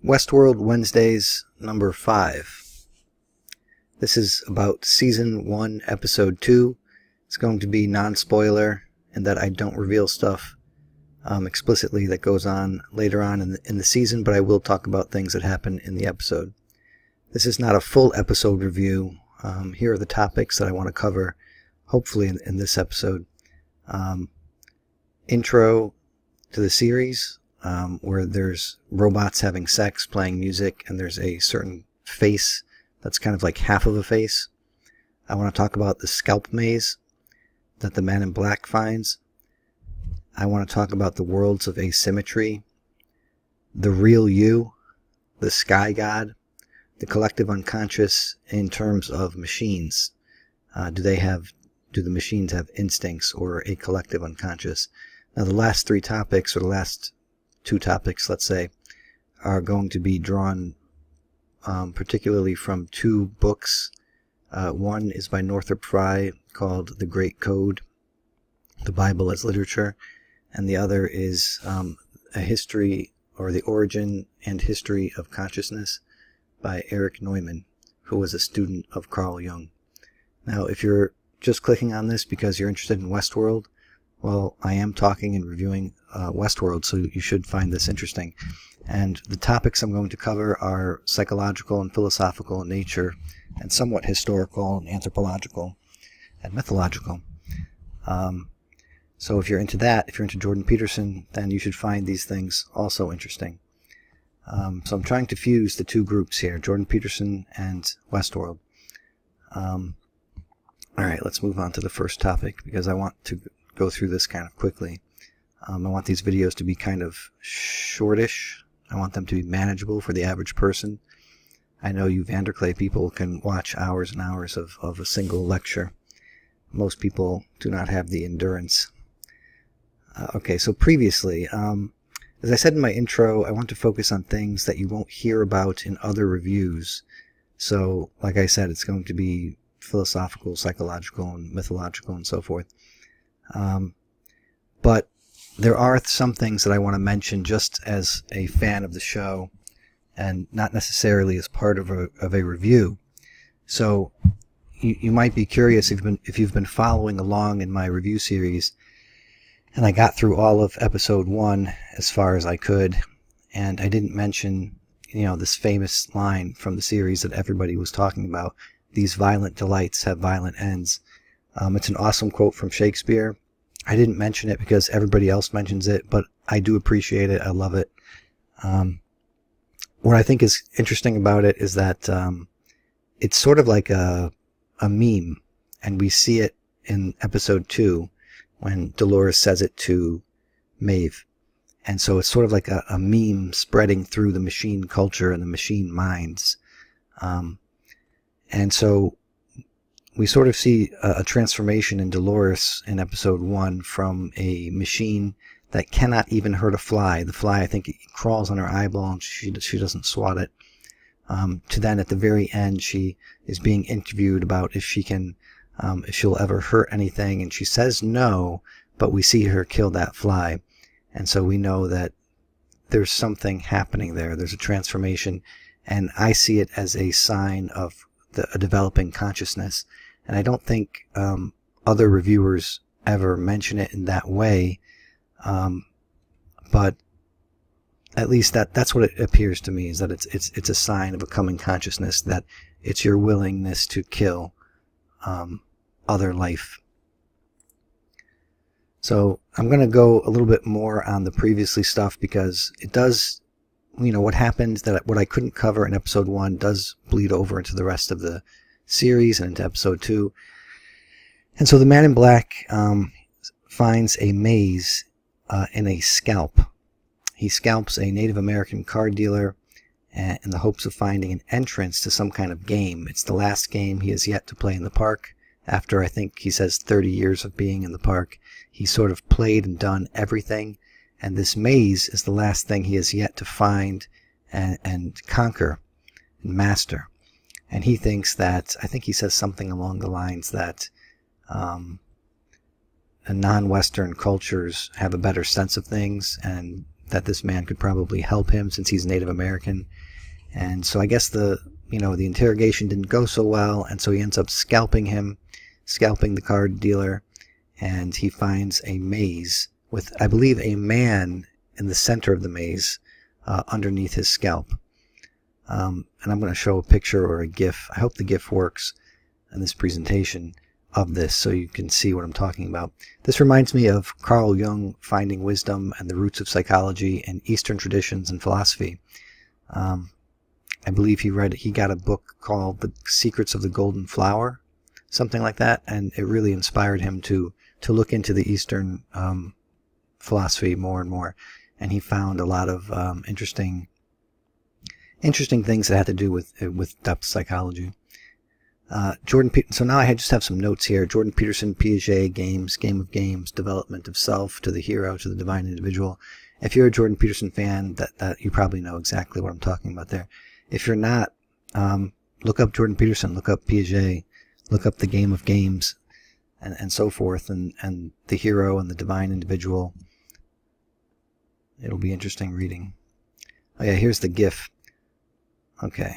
Westworld Wednesdays number 5. This is about Season 1, Episode 2. It's going to be non-spoiler in that I don't reveal stuff explicitly that goes on later on in the season, but I will talk about things that happen in the episode. This is not a full episode review. Here are the topics that I want to cover, hopefully in this episode. Intro to the series, where there's robots having sex, playing music, and there's a certain face that's kind of like half of a face. I want to talk about the scalp maze that the man in black finds. I want to talk about the worlds of asymmetry, the real you, the sky god, the collective unconscious in terms of machines. Do the machines have instincts or a collective unconscious? Now the last 3 topics, or the last 2 topics, let's say, are going to be drawn particularly from 2 books. One is by Northrop Frye called The Great Code, the Bible as Literature, and the other is a history, or the origin and history of consciousness, by Erich Neumann, who was a student of Carl Jung. Now, if you're just clicking on this because you're interested in Westworld, well, I am talking and reviewing Westworld, so you should find this interesting. And the topics I'm going to cover are psychological and philosophical in nature, and somewhat historical and anthropological and mythological. So if you're into that, if you're into Jordan Peterson, then you should find these things also interesting. So I'm trying to fuse the 2 groups here, Jordan Peterson and Westworld. Alright, let's move on to the first topic, because I want to go through this kind of quickly. I want these videos to be kind of shortish. I want them to be manageable for the average person. I know you Vanderklay people can watch hours and hours of a single lecture. Most people do not have the endurance. Okay, so previously, as I said in my intro, I want to focus on things that you won't hear about in other reviews. So, like I said, it's going to be philosophical, psychological, and mythological, and so forth. But there are some things that I want to mention just as a fan of the show, and not necessarily as part of a review. So you might be curious if you've been following along in my review series, and I got through all of episode 1 as far as I could, and I didn't mention, this famous line from the series that everybody was talking about: "These violent delights have violent ends." It's an awesome quote from Shakespeare. I didn't mention it because everybody else mentions it, but I do appreciate it. I love it. What I think is interesting about it is that it's sort of like a meme, and we see it in episode 2 when Dolores says it to Maeve. And so it's sort of like a meme spreading through the machine culture and the machine minds. And so we sort of see a transformation in Dolores in episode 1 from a machine that cannot even hurt a fly. The fly, I think, crawls on her eyeball and she doesn't swat it. To then at the very end, she is being interviewed about if she'll ever hurt anything, and she says no, but we see her kill that fly. And so we know that there's something happening there. There's a transformation, and I see it as a sign of a developing consciousness. And I don't think other reviewers ever mention it in that way, but at least that's what it appears to me, is that it's a sign of a coming consciousness, that it's your willingness to kill other life. So I'm going to go a little bit more on the previously stuff, because it does, what happened, what I couldn't cover in episode 1 does bleed over into the rest of the series and into episode 2. And so the man in black finds a maze in a scalp. He scalps a Native American card dealer in the hopes of finding an entrance to some kind of game. It's the last game he has yet to play in the park. After, I think he says, 30 years of being in the park, he's sort of played and done everything, and this maze is the last thing he has yet to find and conquer and master. And he thinks that, I think he says something along the lines that non-Western cultures have a better sense of things, and that this man could probably help him since he's Native American. And so I guess the interrogation didn't go so well, and so he ends up scalping the card dealer, and he finds a maze with, I believe, a man in the center of the maze underneath his scalp. And I'm going to show a picture or a GIF. I hope the GIF works in this presentation of this so you can see what I'm talking about. This reminds me of Carl Jung finding wisdom and the roots of psychology in Eastern traditions and philosophy. I believe he got a book called The Secrets of the Golden Flower, something like that, and it really inspired him to look into the Eastern philosophy more and more, and he found a lot of interesting things that had to do with depth psychology. So now I just have some notes here. Jordan Peterson, Piaget, Game of Games, Development of Self, To the Hero, To the Divine Individual. If you're a Jordan Peterson fan, that you probably know exactly what I'm talking about there. If you're not, look up Jordan Peterson, look up Piaget, look up the Game of Games, and so forth, and the Hero and the Divine Individual. It'll be interesting reading. Oh yeah, here's the GIF. Okay.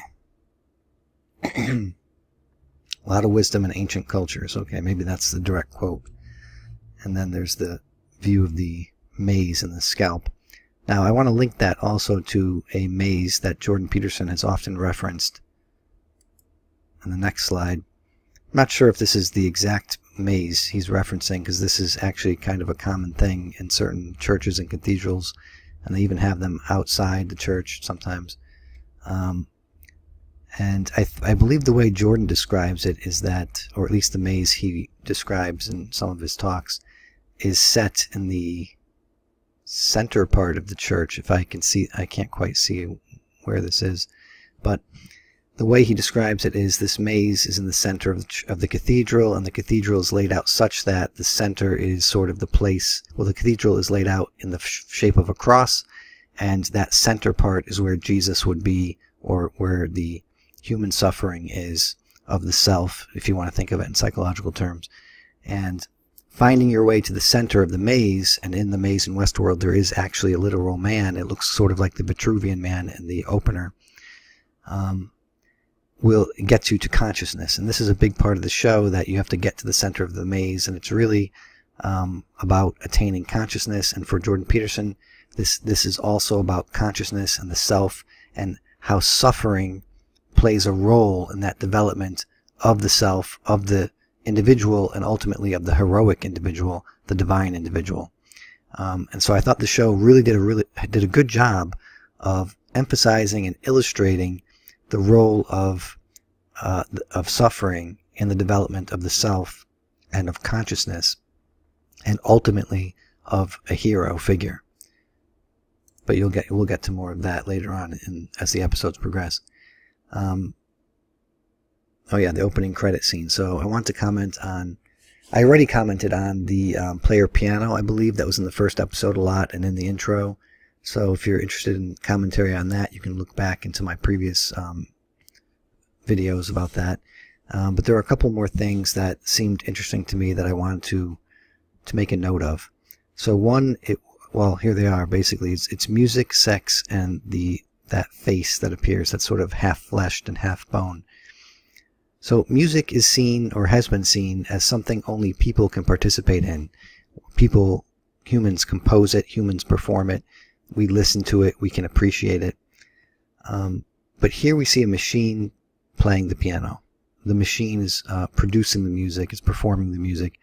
A lot of wisdom in ancient cultures. Okay, maybe that's the direct quote. And then there's the view of the maze and the scalp. Now, I want to link that also to a maze that Jordan Peterson has often referenced in the next slide. I'm not sure if this is the exact maze he's referencing, because this is actually kind of a common thing in certain churches and cathedrals, and they even have them outside the church sometimes. And I believe the way Jordan describes it is that, or at least the maze he describes in some of his talks, is set in the center part of the church. If I can see, I can't quite see where this is, but the way he describes it is this maze is in the center of the cathedral, and the cathedral is laid out such that the center is sort of the place. Well, the cathedral is laid out in the shape of a cross, and that center part is where Jesus would be, or where the human suffering is of the self, if you want to think of it in psychological terms. And finding your way to the center of the maze, and in the maze in Westworld there is actually a literal man. It looks sort of like the Vitruvian Man in the opener. Will get you to consciousness, and this is a big part of the show, that you have to get to the center of the maze, and it's really about attaining consciousness. And for Jordan Peterson, this is also about consciousness and the self, and how suffering plays a role in that development of the self, of the individual, and ultimately of the heroic individual, the divine individual. And so I thought the show really did a good job of emphasizing and illustrating the role of suffering in the development of the self and of consciousness, and ultimately of a hero figure. But we'll get to more of that later on as the episodes progress. Oh yeah, the opening credit scene. So I want to comment on, I already commented on the player piano. I believe that was in the first episode a lot, and in the intro. So if you're interested in commentary on that, you can look back into my previous videos about that. But there are a couple more things that seemed interesting to me that I wanted to make a note of. So one, well, here they are. Basically, it's music, sex, and that face that appears, that's sort of half fleshed and half bone. So music is seen, or has been seen, as something only people can participate in. Humans compose it, humans perform it, we listen to it, we can appreciate it. But here we see a machine playing the piano. The machine is producing the music, is performing the music.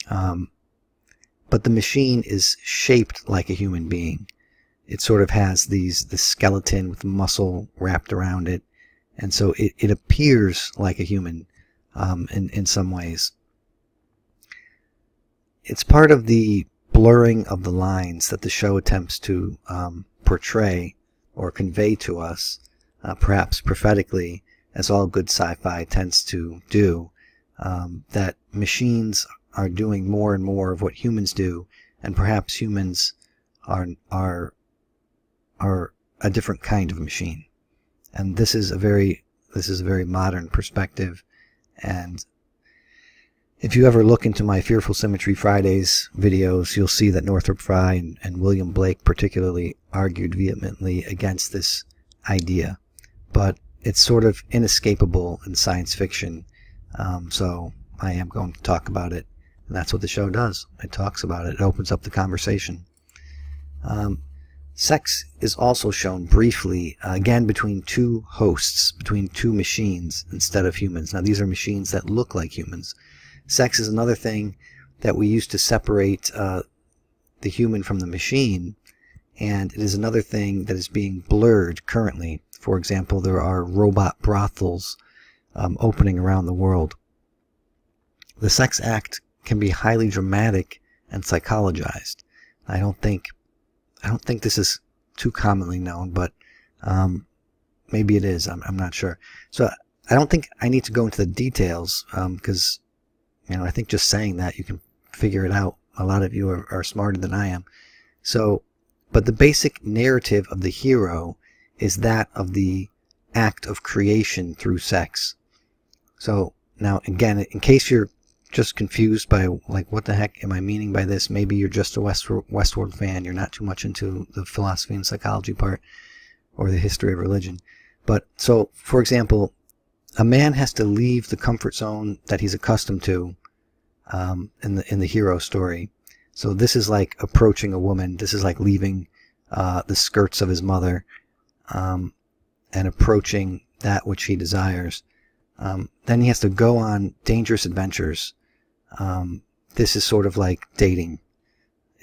But the machine is shaped like a human being. It sort of has the skeleton with muscle wrapped around it. And so it appears like a human in some ways. It's part of the blurring of the lines that the show attempts to portray or convey to us, perhaps prophetically, as all good sci-fi tends to do, that machines are doing more and more of what humans do, and perhaps humans are a different kind of machine. And this is a very modern perspective, and If you ever look into my Fearful Symmetry Fridays videos, you'll see that Northrop Frye and William Blake particularly argued vehemently against this idea. But it's sort of inescapable in science fiction, so I am going to talk about it. And that's what the show does. It talks about it. It opens up the conversation. Sex is also shown briefly, again, between two hosts, between two machines instead of humans. Now, these are machines that look like humans. Sex is another thing that we use to separate the human from the machine, and it is another thing that is being blurred currently. For example, there are robot brothels opening around the world. The sex act can be highly dramatic and psychologized. I don't think this is too commonly known, but maybe it is. I'm not sure. So I don't think I need to go into the details because I think just saying that you can figure it out. A lot of you are smarter than I am. So, but the basic narrative of the hero is that of the act of creation through sex. So now, again, in case you're just confused by like what the heck am I meaning by this, maybe you're just a Westworld fan, you're not too much into the philosophy and psychology part or the history of religion. But so, for example, a man has to leave the comfort zone that he's accustomed to in the hero story. So this is like approaching a woman. This is like leaving the skirts of his mother and approaching that which he desires. Then he has to go on dangerous adventures. This is sort of like dating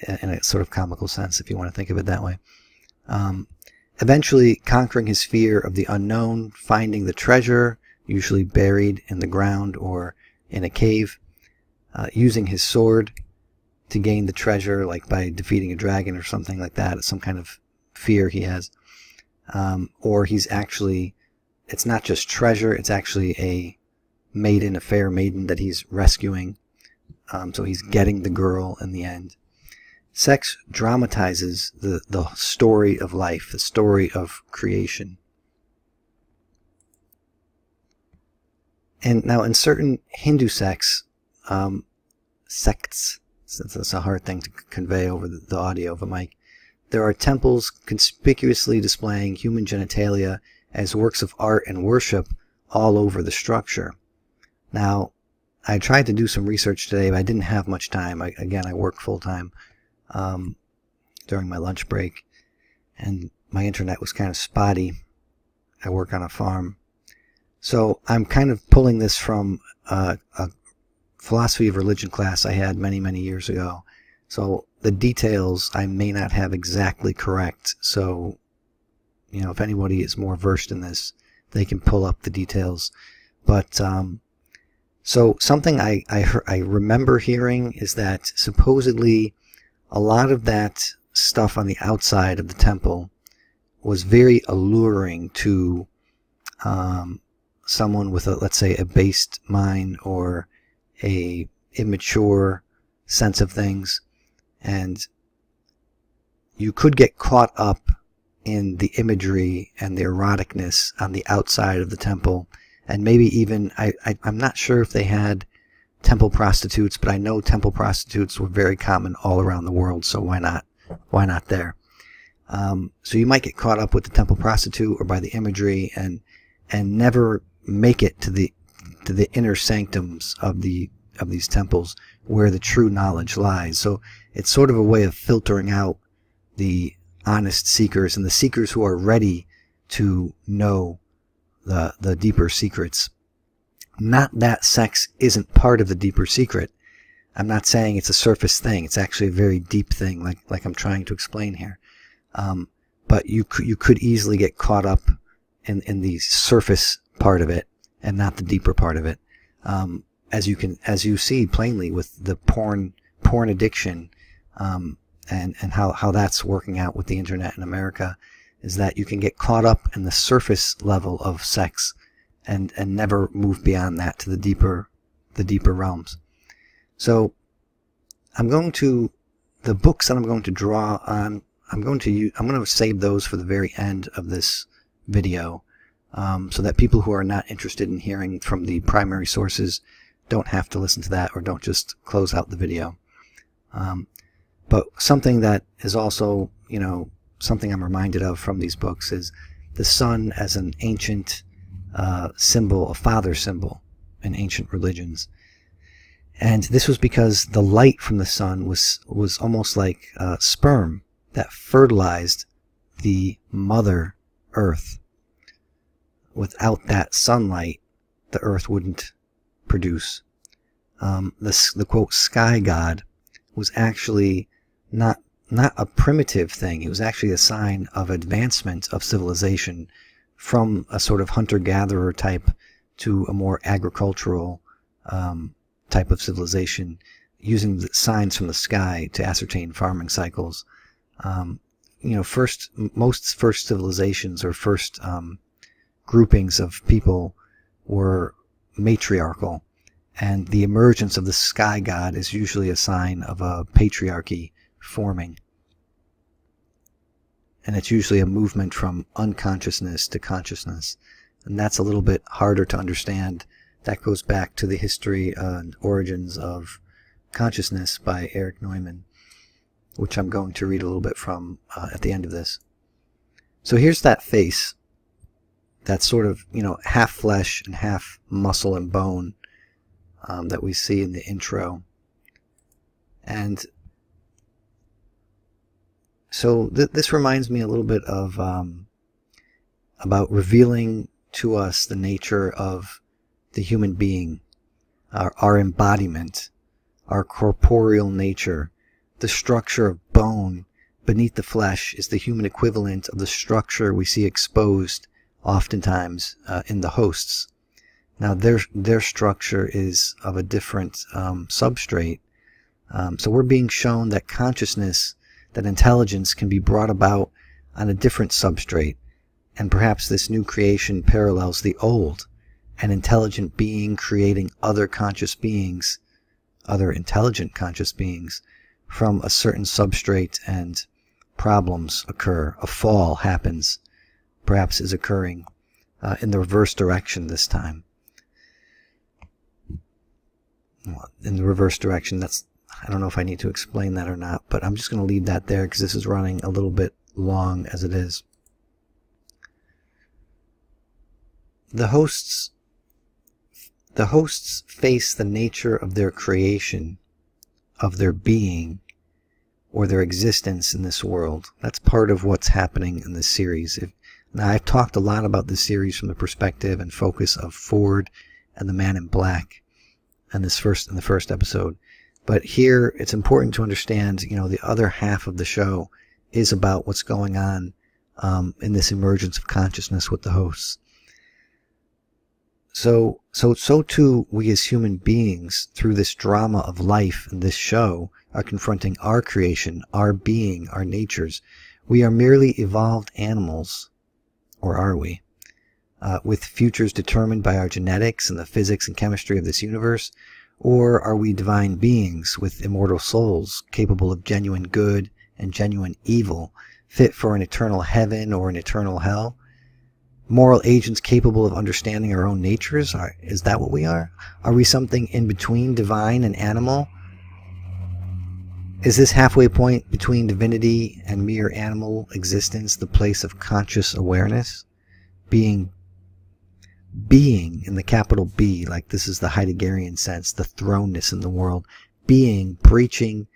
in a sort of comical sense, if you want to think of it that way. Eventually conquering his fear of the unknown, finding the treasure, usually buried in the ground or in a cave, using his sword to gain the treasure, like by defeating a dragon or something like that. It's some kind of fear he has. Or he's actually, it's not just treasure, it's actually a maiden, a fair maiden that he's rescuing. So he's getting the girl in the end. Sex dramatizes the story of life, the story of creation. And now in certain Hindu sects, since that's a hard thing to convey over the audio of a mic, there are temples conspicuously displaying human genitalia as works of art and worship all over the structure. Now, I tried to do some research today, but I didn't have much time. I work full-time during my lunch break, and my internet was kind of spotty. I work on a farm. So I'm kind of pulling this from a philosophy of religion class I had many, many years ago. So the details I may not have exactly correct. So, if anybody is more versed in this, they can pull up the details. But so something I remember hearing is that supposedly a lot of that stuff on the outside of the temple was very alluring to someone with let's say a based mind or a immature sense of things, and you could get caught up in the imagery and the eroticness on the outside of the temple. And maybe even, I'm not sure if they had temple prostitutes, but I know temple prostitutes were very common all around the world, so why not? Why not there? So you might get caught up with the temple prostitute or by the imagery and never make it to the inner sanctums of these temples where the true knowledge lies. So it's sort of a way of filtering out the honest seekers and the seekers who are ready to know the deeper secrets. Not that sex isn't part of the deeper secret. I'm not saying it's a surface thing. It's actually a very deep thing, like I'm trying to explain here. But you could easily get caught up in the surface part of it and not the deeper part of it. As you see plainly with the porn addiction, and how that's working out with the internet in America, is that you can get caught up in the surface level of sex and never move beyond that to the deeper realms. So the books that I'm going to draw on, I'm going to save those for the very end of this video, so that people who are not interested in hearing from the primary sources don't have to listen to that, or don't just close out the video. But something that is also, something I'm reminded of from these books is the sun as an ancient symbol, a father symbol in ancient religions. And this was because the light from the sun was almost like sperm that fertilized the mother earth. Without that sunlight, the earth wouldn't produce. The quote sky god was actually not a primitive thing. It was actually a sign of advancement of civilization from a sort of hunter-gatherer type to a more agricultural type of civilization, using the signs from the sky to ascertain farming cycles. Most first civilizations or first groupings of people were matriarchal, and the emergence of the sky god is usually a sign of a patriarchy forming. And it's usually a movement from unconsciousness to consciousness. And that's a little bit harder to understand. That goes back to the history and origins of consciousness by Erich Neumann, which I'm going to read a little bit from at the end of this. So here's that face, that sort of, half flesh and half muscle and bone that we see in the intro. And so this reminds me a little bit of about revealing to us the nature of the human being, our embodiment, our corporeal nature. The structure of bone beneath the flesh is the human equivalent of the structure we see exposed oftentimes in the hosts. Now their structure is of a different substrate. So we're being shown that consciousness, that intelligence can be brought about on a different substrate. And perhaps this new creation parallels the old, an intelligent being creating other conscious beings, other intelligent conscious beings, from a certain substrate, and problems occur. A fall happens, perhaps is occurring in the reverse direction this time. In the reverse direction, I don't know if I need to explain that or not, but I'm just going to leave that there because this is running a little bit long as it is. The hosts face the nature of their creation, of their being, or their existence in this world. That's part of what's happening in this series. Now, I've talked a lot about this series from the perspective and focus of Ford and the Man in Black in the first episode. But here, it's important to understand, the other half of the show is about what's going on in this emergence of consciousness with the hosts. So too, we as human beings, through this drama of life in this show, are confronting our creation, our being, our natures. We are merely evolved animals, or are we? With futures determined by our genetics and the physics and chemistry of this universe? Or are we divine beings with immortal souls, capable of genuine good and genuine evil, fit for an eternal heaven or an eternal hell? Moral agents capable of understanding our own natures? Is that what we are? Are we something in between divine and animal? Is this halfway point between divinity and mere animal existence the place of conscious awareness? Being in the capital B, like this is the Heideggerian sense, the throneness in the world. Being, breaching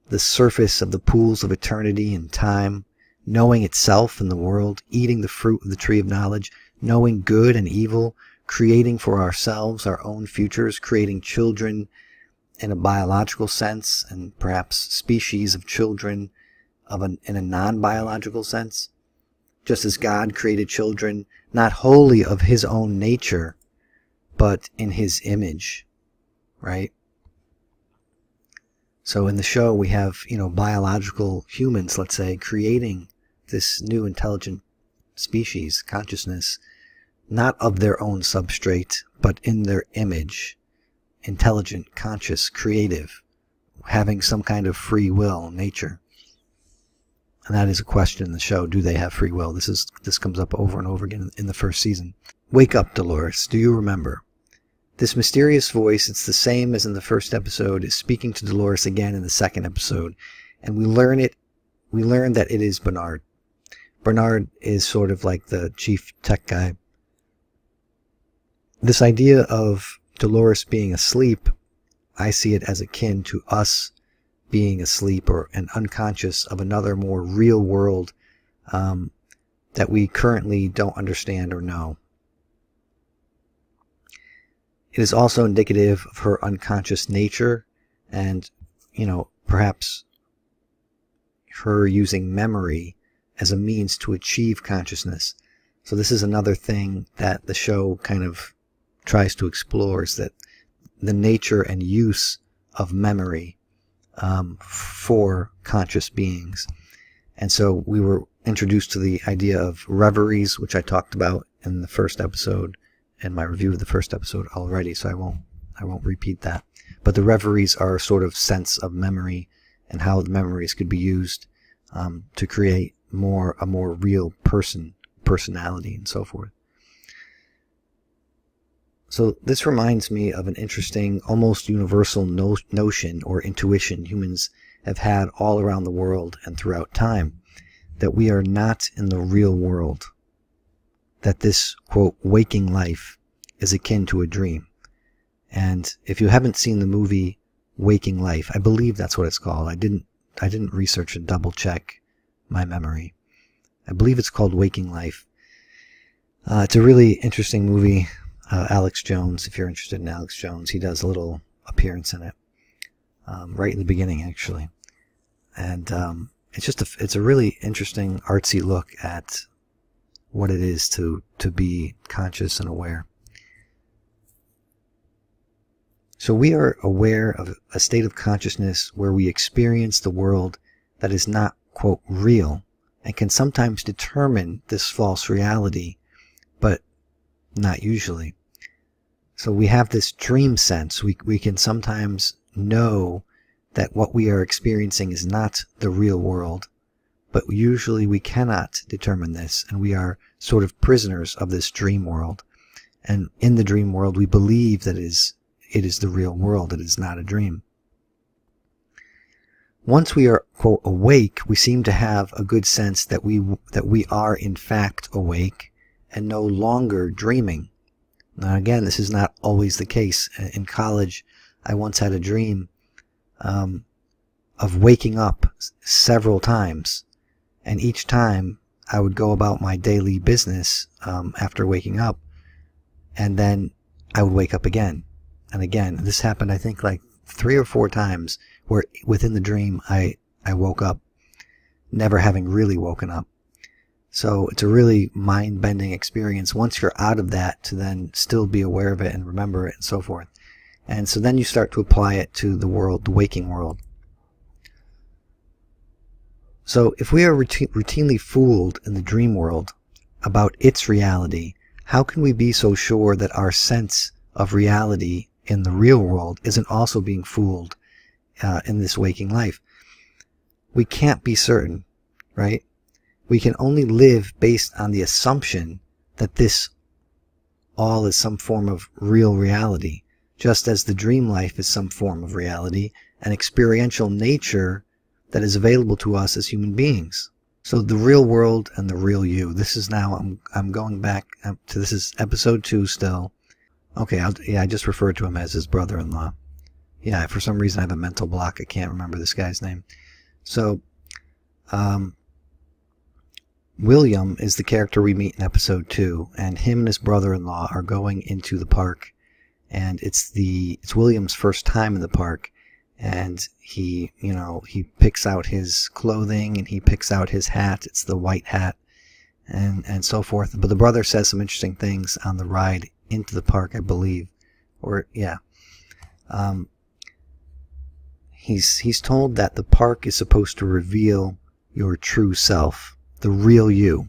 the surface of the pools of eternity and time, knowing itself in the world, eating the fruit of the tree of knowledge, knowing good and evil, creating for ourselves our own futures, creating children in a biological sense, and perhaps species of children in a non-biological sense. Just as God created children not wholly of his own nature, but in his image, right? So in the show we have, biological humans, let's say, creating this new intelligent species, consciousness, not of their own substrate, but in their image, intelligent, conscious, creative, having some kind of free will nature. And that is a question in the show. Do they have free will? This comes up over and over again in the first season. Wake up, Dolores. Do you remember? This mysterious voice, it's the same as in the first episode, is speaking to Dolores again in the second episode, and we learn that it is Bernard. Bernard is sort of like the chief tech guy. This idea of Dolores being asleep, I see it as akin to us being asleep or an unconscious of another more real world that we currently don't understand or know. It is also indicative of her unconscious nature and, perhaps her using memory as a means to achieve consciousness. So this is another thing that the show kind of tries to explore, is that the nature and use of memory for conscious beings. And so we were introduced to the idea of reveries, which I talked about in the first episode, in my review of the first episode already, so I won't repeat that. But the reveries are a sort of sense of memory and how the memories could be used to create a more real personality and so forth. So this reminds me of an interesting, almost universal notion or intuition humans have had all around the world and throughout time, that we are not in the real world, that this, quote, waking life is akin to a dream. And if you haven't seen the movie Waking Life, I believe that's what it's called. I didn't research and double check my memory. I believe it's called Waking Life. It's a really interesting movie. Alex Jones, if you're interested in Alex Jones, he does a little appearance in it, right in the beginning, actually. And it's a really interesting, artsy look at what it is to be conscious and aware. So we are aware of a state of consciousness where we experience the world that is not, quote, real, and can sometimes determine this false reality, but not usually. So we have this dream sense. We can sometimes know that what we are experiencing is not the real world, but usually we cannot determine this, and we are sort of prisoners of this dream world. And in the dream world, we believe that it is the real world. It is not a dream. Once we are, quote, awake, we seem to have a good sense that we are in fact awake and no longer dreaming. Now again, this is not always the case. In college, I once had a dream of waking up several times, and each time I would go about my daily business after waking up, and then I would wake up again and again. This happened, I think, like 3 or 4 times, where within the dream I woke up, never having really woken up. So it's a really mind-bending experience once you're out of that, to then still be aware of it and remember it and so forth. And so then you start to apply it to the world, the waking world. So if we are routinely fooled in the dream world about its reality, how can we be so sure that our sense of reality in the real world isn't also being fooled in this waking life? We can't be certain, right? We can only live based on the assumption that this all is some form of real reality, just as the dream life is some form of reality, an experiential nature that is available to us as human beings. So the real world and the real you. This is now, I'm going back to, this is episode 2 still. Okay, I just referred to him as his brother-in-law. Yeah, for some reason I have a mental block. I can't remember this guy's name. So, William is the character we meet in episode 2, and him and his brother-in-law are going into the park, and it's William's first time in the park, and he picks out his clothing and he picks out his hat. It's the white hat, and so forth. But the brother says some interesting things on the ride into the park, I believe, or yeah. He's told that the park is supposed to reveal your true self, the real you.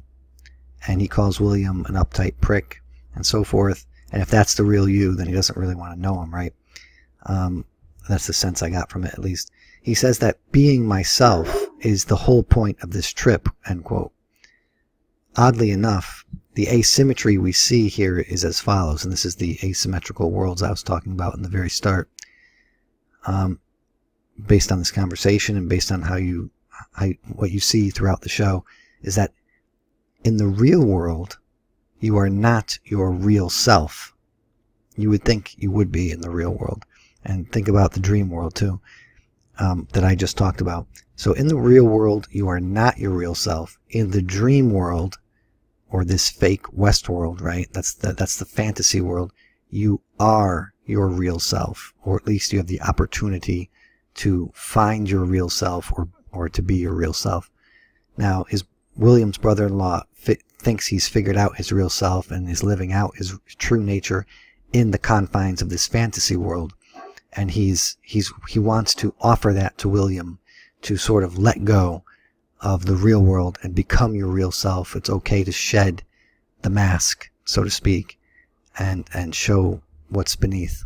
And he calls William an uptight prick and so forth. And if that's the real you, then he doesn't really want to know him, right? That's the sense I got from it, at least. He says that being myself is the whole point of this trip, end quote. Oddly enough, the asymmetry we see here is as follows, and this is the asymmetrical worlds I was talking about in the very start. Based on this conversation and based on what you see throughout the show, is that in the real world, you are not your real self. You would think you would be in the real world. And think about the dream world too, that I just talked about. So in the real world, you are not your real self. In the dream world, or this fake Westworld, right? That's the fantasy world. You are your real self, or at least you have the opportunity to find your real self, or to be your real self. Now, William's brother-in-law thinks he's figured out his real self and is living out his true nature in the confines of this fantasy world. And he wants to offer that to William, to sort of let go of the real world and become your real self. It's okay to shed the mask, so to speak, and show what's beneath.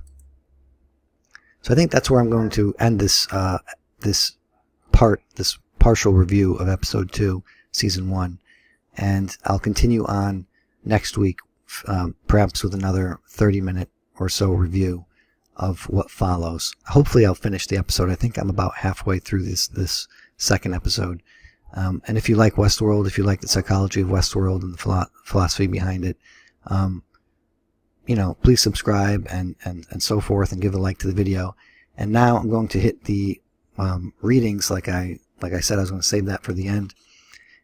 So I think that's where I'm going to end this partial review of episode 2, season 1, and I'll continue on next week, perhaps with another 30-minute or so review of what follows. Hopefully I'll finish the episode. I think I'm about halfway through this second episode. And if you like Westworld, if you like the psychology of Westworld and the philosophy behind it, please subscribe and so forth, and give a like to the video. And now I'm going to hit the readings, like I said, I was going to save that for the end.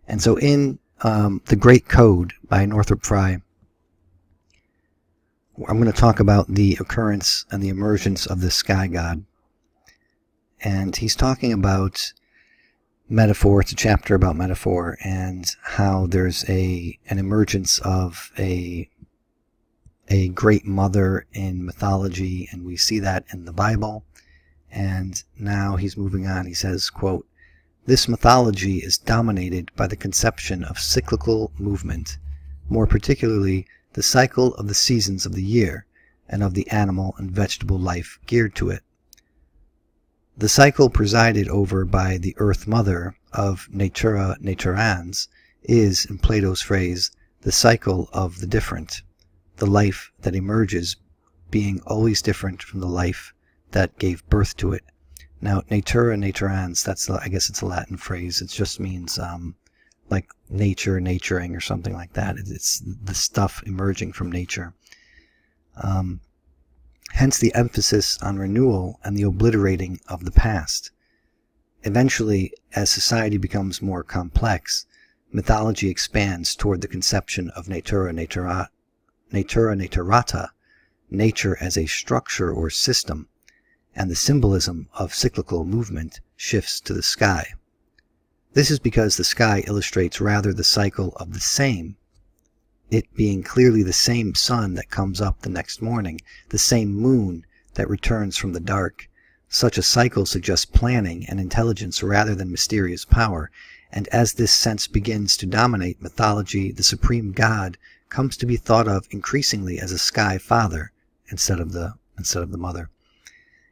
And so in The Great Code by Northrop Frye, I'm going to talk about the occurrence and the emergence of the sky god. And he's talking about metaphor. It's a chapter about metaphor and how there's an emergence of a great mother in mythology, and we see that in the Bible. And now he's moving on. He says, quote, "This mythology is dominated by the conception of cyclical movement, more particularly the cycle of the seasons of the year and of the animal and vegetable life geared to it. The cycle presided over by the Earth Mother of Natura Naturans is, in Plato's phrase, the cycle of the different, the life that emerges being always different from the life that gave birth to it." Now, Natura Naturans, I guess it's a Latin phrase. It just means like nature, naturing, or something like that. It's the stuff emerging from nature. Hence the emphasis on renewal and the obliterating of the past. Eventually, as society becomes more complex, mythology expands toward the conception of Natura Naturata, nature as a structure or system, and the symbolism of cyclical movement shifts to the sky. This is because the sky illustrates rather the cycle of the same, it being clearly the same sun that comes up the next morning, the same moon that returns from the dark. Such a cycle suggests planning and intelligence rather than mysterious power, and as this sense begins to dominate mythology, the supreme god comes to be thought of increasingly as a sky father instead of the mother.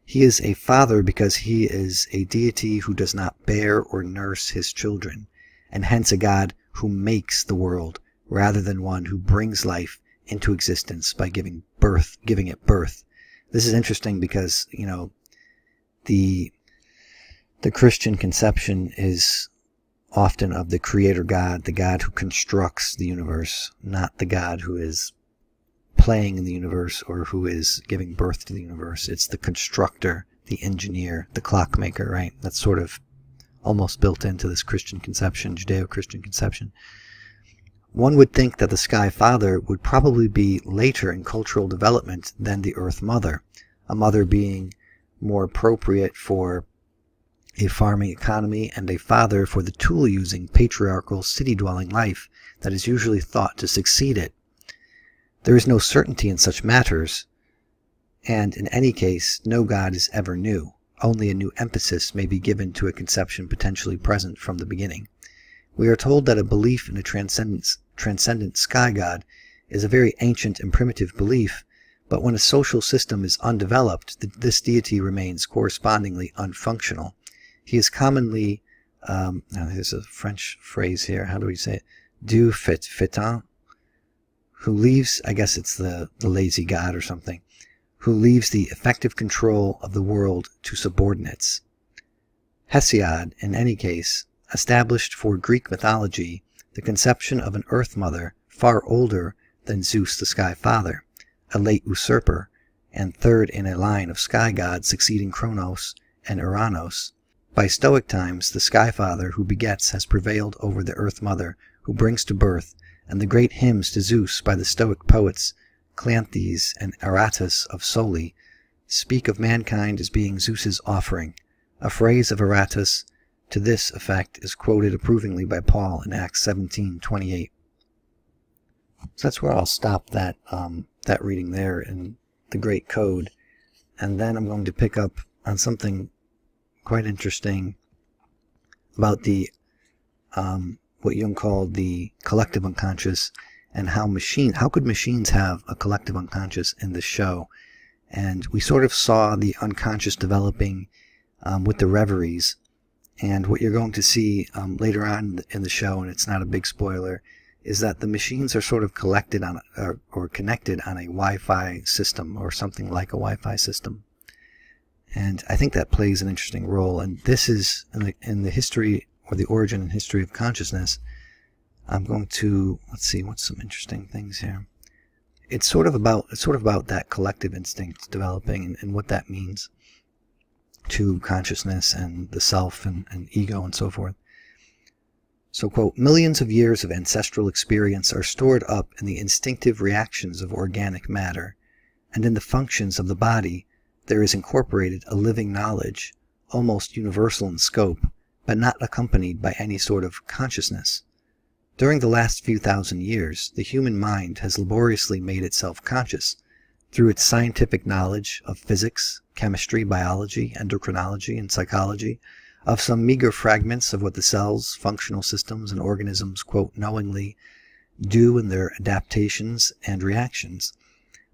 He is a father because he is a deity who does not bear or nurse his children, and hence a god who makes the world rather than one who brings life into existence by giving it birth. This is interesting because, the Christian conception is often of the creator God, the God who constructs the universe, not the God who is playing in the universe or who is giving birth to the universe. It's the constructor, the engineer, the clockmaker, right? That's sort of almost built into this Christian conception, Judeo-Christian conception. One would think that the Sky Father would probably be later in cultural development than the Earth Mother, a mother being more appropriate for a farming economy and a father for the tool-using, patriarchal, city-dwelling life that is usually thought to succeed it. There is no certainty in such matters, and in any case, no God is ever new. Only a new emphasis may be given to a conception potentially present from the beginning. We are told that a belief in a transcendent sky god is a very ancient and primitive belief, but when a social system is undeveloped, this deity remains correspondingly unfunctional. He is commonly, now there's a French phrase here, how do we say it? Du fétin, who leaves, I guess it's the lazy god or something, who leaves the effective control of the world to subordinates. Hesiod, in any case, established for Greek mythology the conception of an Earth Mother far older than Zeus the Sky Father, a late usurper, and third in a line of sky gods succeeding Kronos and Uranos. By Stoic times, the Sky Father who begets has prevailed over the Earth Mother who brings to birth, and the great hymns to Zeus by the Stoic poets Cleanthes and Aratus of Soli speak of mankind as being Zeus's offering. A phrase of Aratus to this effect is quoted approvingly by Paul in Acts 17:28. So that's where I'll stop that reading there in the Great Code, and then I'm going to pick up on something quite interesting about the what Jung called the collective unconscious, and how could machines have a collective unconscious in this show. And we sort of saw the unconscious developing with the reveries, and what you're going to see later on in the show, and it's not a big spoiler, is that the machines are sort of collected on or connected on a Wi-Fi system, or something like a Wi-Fi system. And I think that plays an interesting role, and this is in the history, or the origin and history of consciousness. I'm going to, let's see, what's some interesting things here. It's sort of about that collective instinct developing, and what that means to consciousness and the self and ego and so forth. So, quote, millions of years of ancestral experience are stored up in the instinctive reactions of organic matter, and in the functions of the body there is incorporated a living knowledge, almost universal in scope, but not accompanied by any sort of consciousness. During the last few thousand years, the human mind has laboriously made itself conscious through its scientific knowledge of physics, chemistry, biology, endocrinology, and psychology, of some meager fragments of what the cells, functional systems, and organisms, quote, knowingly do in their adaptations and reactions.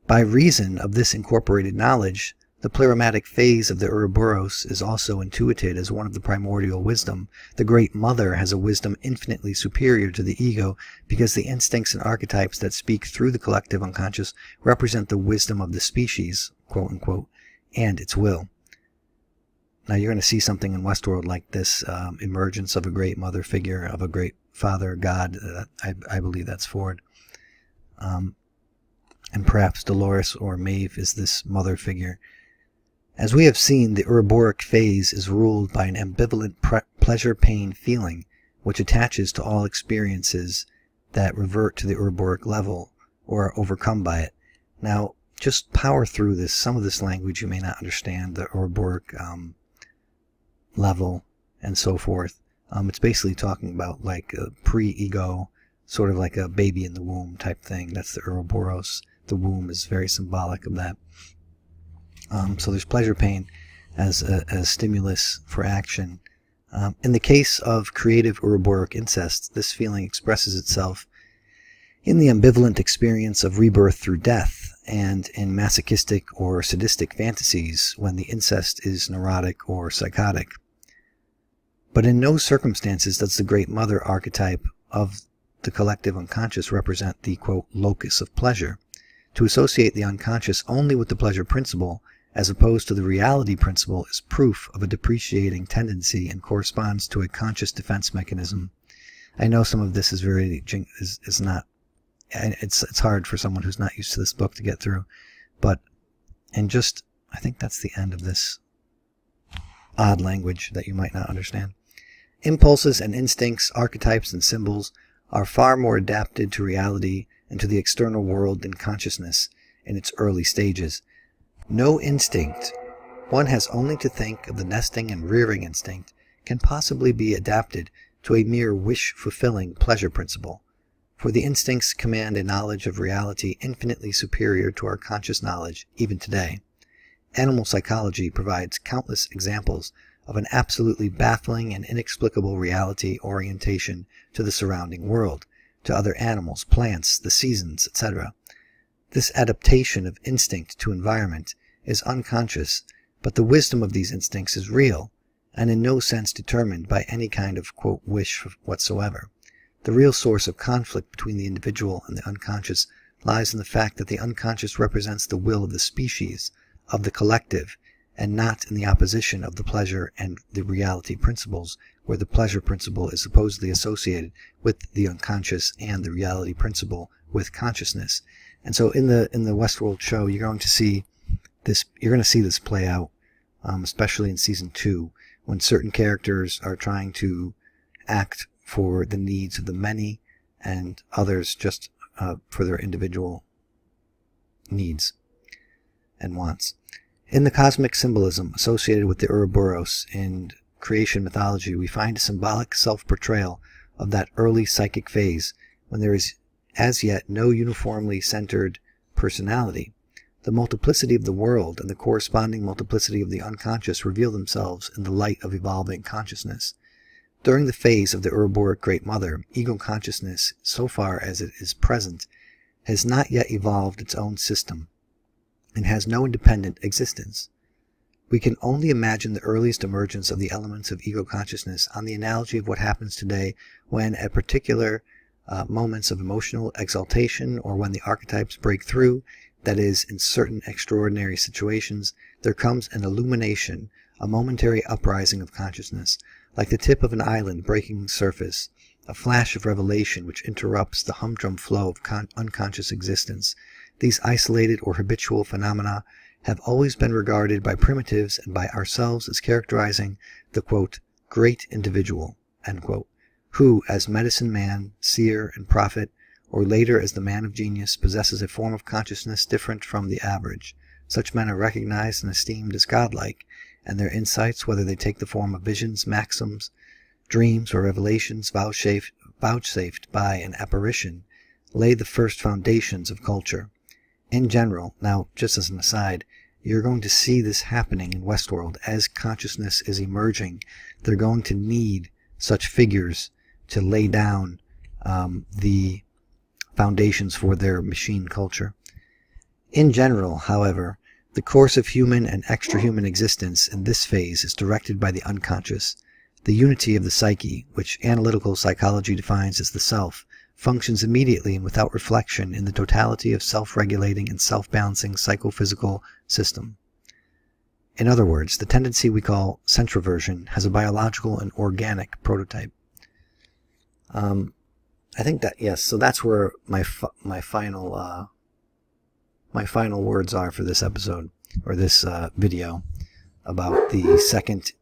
By reason of this incorporated knowledge, the pleromatic phase of the Ouroboros is also intuited as one of the primordial wisdom. The Great Mother has a wisdom infinitely superior to the ego, because the instincts and archetypes that speak through the collective unconscious represent the wisdom of the species, quote unquote, and its will. Now you're going to see something in Westworld like this emergence of a Great Mother figure, of a Great Father, God. I believe that's Ford. And perhaps Dolores or Maeve is this mother figure. As we have seen, the Ouroboros phase is ruled by an ambivalent pleasure-pain feeling, which attaches to all experiences that revert to the Ouroboros level or are overcome by it. Now, just power through this. Some of this language you may not understand, the Ouroboros level and so forth. It's basically talking about like a pre-ego, sort of like a baby in the womb type thing. That's the Ouroboros. The womb is very symbolic of that. So there's pleasure pain as a stimulus for action. In the case of creative Ouroboros incest, this feeling expresses itself in the ambivalent experience of rebirth through death, and in masochistic or sadistic fantasies when the incest is neurotic or psychotic. But in no circumstances does the Great Mother archetype of the collective unconscious represent the, quote, locus of pleasure. To associate the unconscious only with the pleasure principle, as opposed to the reality principle, is proof of a depreciating tendency and corresponds to a conscious defense mechanism. I know some of this is not, it's hard for someone who's not used to this book to get through, but, and just, I think that's the end of this odd language that you might not understand. Impulses and instincts, archetypes and symbols are far more adapted to reality and to the external world than consciousness in its early stages. No instinct, one has only to think of the nesting and rearing instinct, can possibly be adapted to a mere wish-fulfilling pleasure principle, for the instincts command a knowledge of reality infinitely superior to our conscious knowledge even today. Animal psychology provides countless examples of an absolutely baffling and inexplicable reality orientation to the surrounding world, to other animals, plants, the seasons, etc. This adaptation of instinct to environment is unconscious, but the wisdom of these instincts is real, and in no sense determined by any kind of, quote, wish whatsoever. The real source of conflict between the individual and the unconscious lies in the fact that the unconscious represents the will of the species, of the collective, and not in the opposition of the pleasure and the reality principles, where the pleasure principle is supposedly associated with the unconscious and the reality principle with consciousness. And so in the Westworld show, you're going to see this play out, especially in season 2, when certain characters are trying to act for the needs of the many and others just for their individual needs and wants. In the cosmic symbolism associated with the Ouroboros in creation mythology, we find a symbolic self-portrayal of that early psychic phase when there is as yet no uniformly centered personality. The multiplicity of the world and the corresponding multiplicity of the unconscious reveal themselves in the light of evolving consciousness. During the phase of the Ouroboros Great Mother, ego consciousness, so far as it is present, has not yet evolved its own system and has no independent existence. We can only imagine the earliest emergence of the elements of ego consciousness on the analogy of what happens today when, at particular moments of emotional exaltation or when the archetypes break through, that is, in certain extraordinary situations, there comes an illumination, a momentary uprising of consciousness, like the tip of an island breaking the surface, a flash of revelation which interrupts the humdrum flow of unconscious existence. These isolated or habitual phenomena have always been regarded by primitives and by ourselves as characterizing the, quote, great individual, end quote, who, as medicine man, seer, and prophet, or later as the man of genius, possesses a form of consciousness different from the average. Such men are recognized and esteemed as godlike, and their insights, whether they take the form of visions, maxims, dreams, or revelations vouchsafed by an apparition, lay the first foundations of culture. In general, now just as an aside, you're going to see this happening in Westworld. As consciousness is emerging, they're going to need such figures to lay down the foundations for their machine culture. In general, however, the course of human and extra-human existence in this phase is directed by the unconscious. The unity of the psyche, which analytical psychology defines as the self, functions immediately and without reflection in the totality of self-regulating and self-balancing psychophysical system. In other words, the tendency we call centroversion has a biological and organic prototype. I think that, yes, so that's where my final words are for this episode, or this video, about the second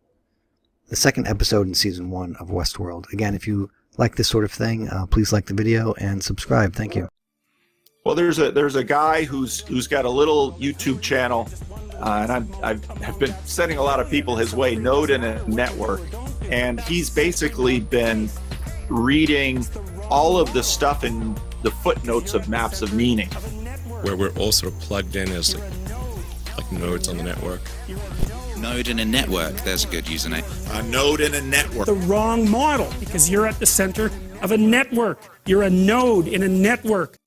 episode in season 1 of Westworld. Again, if you like this sort of thing, please like the video and subscribe. Thank you. Well, there's a guy who's got a little YouTube channel, and I've been sending a lot of people his way, Node in a Network, and he's basically been reading all of the stuff in the footnotes of Maps of Meaning, where we're all sort of plugged in as like nodes on the network. Node in a network, there's a good username. A node in a network. The wrong model, because you're at the center of a network. You're a node in a network.